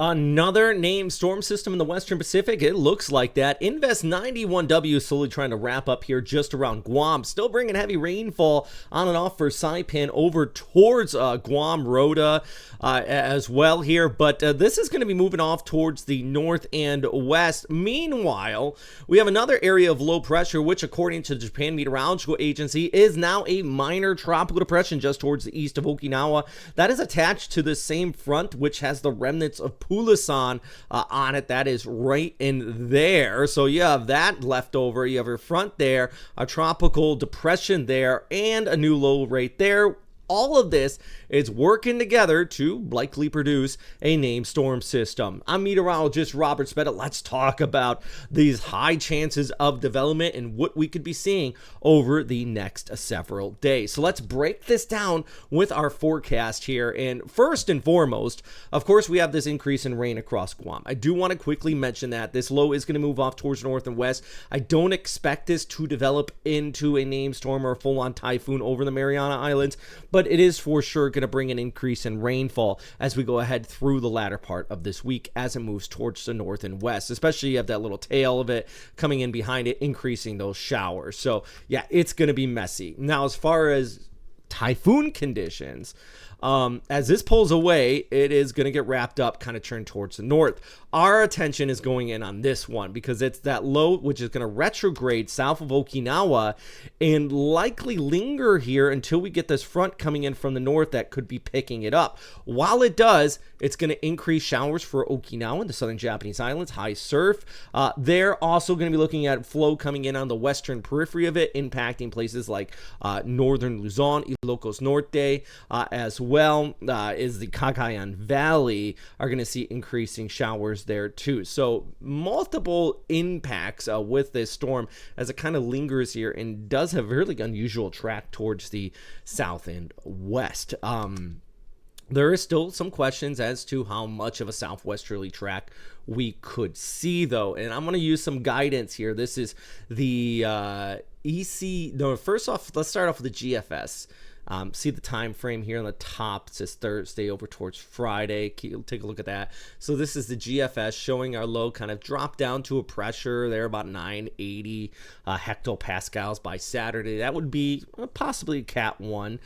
Another named storm system in the Western Pacific. It looks like that. Invest 91W is slowly trying to wrap up here just around Guam. Still bringing heavy rainfall on and off for Saipan over towards Guam, Rota as well here. But this is going to be moving off towards the north and west. Meanwhile, we have another area of low pressure, which according to the Japan Meteorological Agency is now a minor tropical depression just towards the east of Okinawa. That is attached to the same front, which has the remnants of Pulasan on it. That is right in there. So you have that left over. You have your front there, a tropical depression there, and a new low right there. All of this is working together to likely produce a named storm system. I'm meteorologist Robert Spetta. Let's talk about these high chances of development and what we could be seeing over the next several days. So let's break this down with our forecast here. And first and foremost, of course, we have this increase in rain across Guam. I do want to quickly mention that this low is going to move off towards north and west. I don't expect this to develop into a named storm or a full-on typhoon over the Mariana Islands, but it is for sure going to bring an increase in rainfall as we go ahead through the latter part of this week as it moves towards the north and west. Especially you have that little tail of it coming in behind it, increasing those showers. So yeah, it's going to be messy. Now, as far as typhoon conditions, as this pulls away, it is going to get wrapped up, kind of turned towards the north. Our attention is going in on this one because it's that low, which is going to retrograde south of Okinawa and likely linger here until we get this front coming in from the north that could be picking it up. While it does, it's going to increase showers for Okinawa and the southern Japanese islands, high surf. They're also going to be looking at flow coming in on the western periphery of it, impacting places like northern Luzon, Ilocos Norte, as well as the Cagayan Valley are going to see increasing showers there too. So multiple impacts with this storm as it kind of lingers here and does have a really unusual track towards the south and west. There is still some questions as to how much of a southwesterly track we could see, though, and I'm going to use some guidance here. This is the EC. No, first off, let's start off with the GFS. See the time frame here on the top. It says Thursday over towards Friday. Take a look at that. So this is the GFS showing our low kind of drop down to a pressure there about 980 hectopascals by Saturday. That would be possibly Cat 1.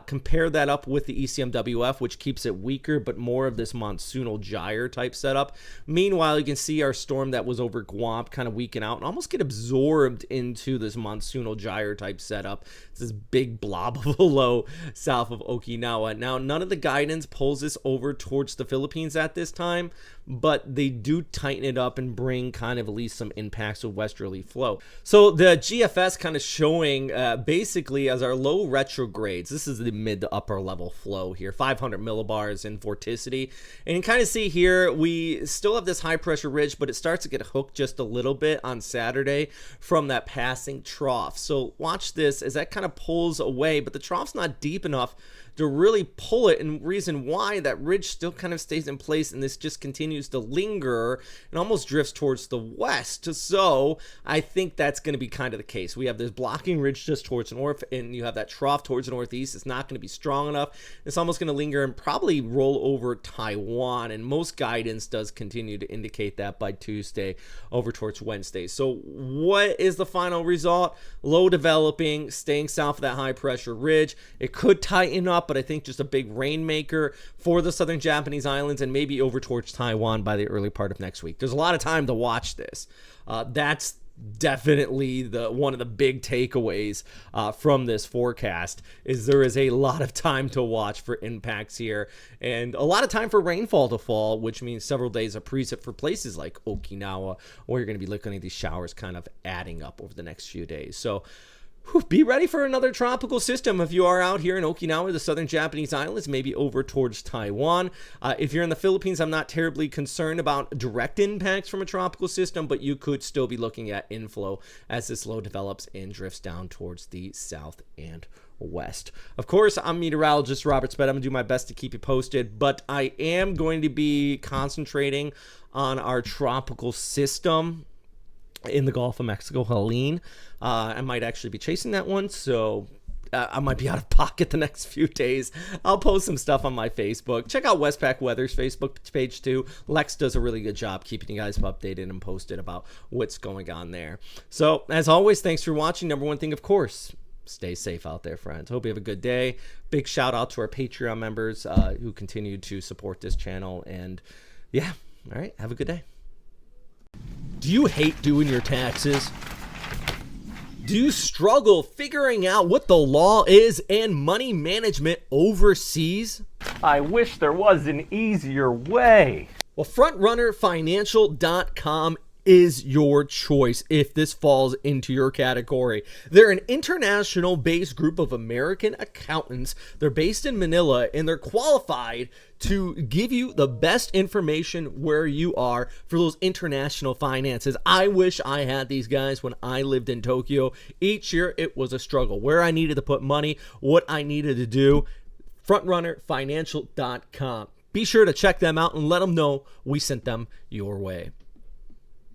Compare that up with the ECMWF, which keeps it weaker but more of this monsoonal gyre type setup. Meanwhile, you can see our storm that was over Guam kind of weaken out and almost get absorbed into this monsoonal gyre type setup. It's this big blob of a low south of Okinawa. Now, none of the guidance pulls this over towards the Philippines at this time, but they do tighten it up and bring kind of at least some impacts of westerly flow. So the GFS kind of showing basically as our low retrogrades. This is the mid to upper level flow here, 500 millibars in vorticity. And you can kind of see here, we still have this high pressure ridge, but it starts to get hooked just a little bit on Saturday from that passing trough. So watch this as that kind of pulls away, but the trough's not deep enough to really pull it, and reason why that ridge still kind of stays in place and this just continues to linger and almost drifts towards the west. So I think that's going to be kind of the case. We have this blocking ridge just towards the north and you have that trough towards the northeast. It's not going to be strong enough. It's almost going to linger and probably roll over Taiwan, and most guidance does continue to indicate that by Tuesday over towards Wednesday. So what is the final result? Low developing, staying south of that high pressure ridge. It could tighten up, but I think just a big rainmaker for the southern Japanese islands and maybe over towards Taiwan by the early part of next week. There's a lot of time to watch this. That's definitely one of the big takeaways from this forecast is there is a lot of time to watch for impacts here and a lot of time for rainfall to fall, which means several days of precip for places like Okinawa, where you're going to be looking at these showers kind of adding up over the next few days. So be ready for another tropical system if you are out here in Okinawa, the southern Japanese islands, maybe over towards Taiwan. If you're in the Philippines, I'm not terribly concerned about direct impacts from a tropical system, but you could still be looking at inflow as this low develops and drifts down towards the south and west. Of course, I'm meteorologist Robert Spett. I'm going to do my best to keep you posted, but I am going to be concentrating on our tropical system in the Gulf of Mexico, Helene. I might actually be chasing that one, so I might be out of pocket the next few days. I'll post some stuff on my Facebook. Check out Westpac Weather's Facebook page too. Lex does a really good job keeping you guys updated and posted about what's going on there. So as always, thanks for watching. Number one thing, of course, stay safe out there, friends. Hope you have a good day. Big shout out to our Patreon members who continue to support this channel. And yeah, all right, have a good day. Do you hate doing your taxes? Do you struggle figuring out what the law is and money management overseas? I wish there was an easier way. Well, FrontrunnerFinancial.com is your choice if this falls into your category. They're an international based group of American accountants. They're based in Manila and they're qualified to give you the best information where you are for those international finances. I wish I had these guys when I lived in Tokyo. Each year it was a struggle where I needed to put money, what I needed to do. FrontrunnerFinancial.com. Be sure to check them out and let them know we sent them your way.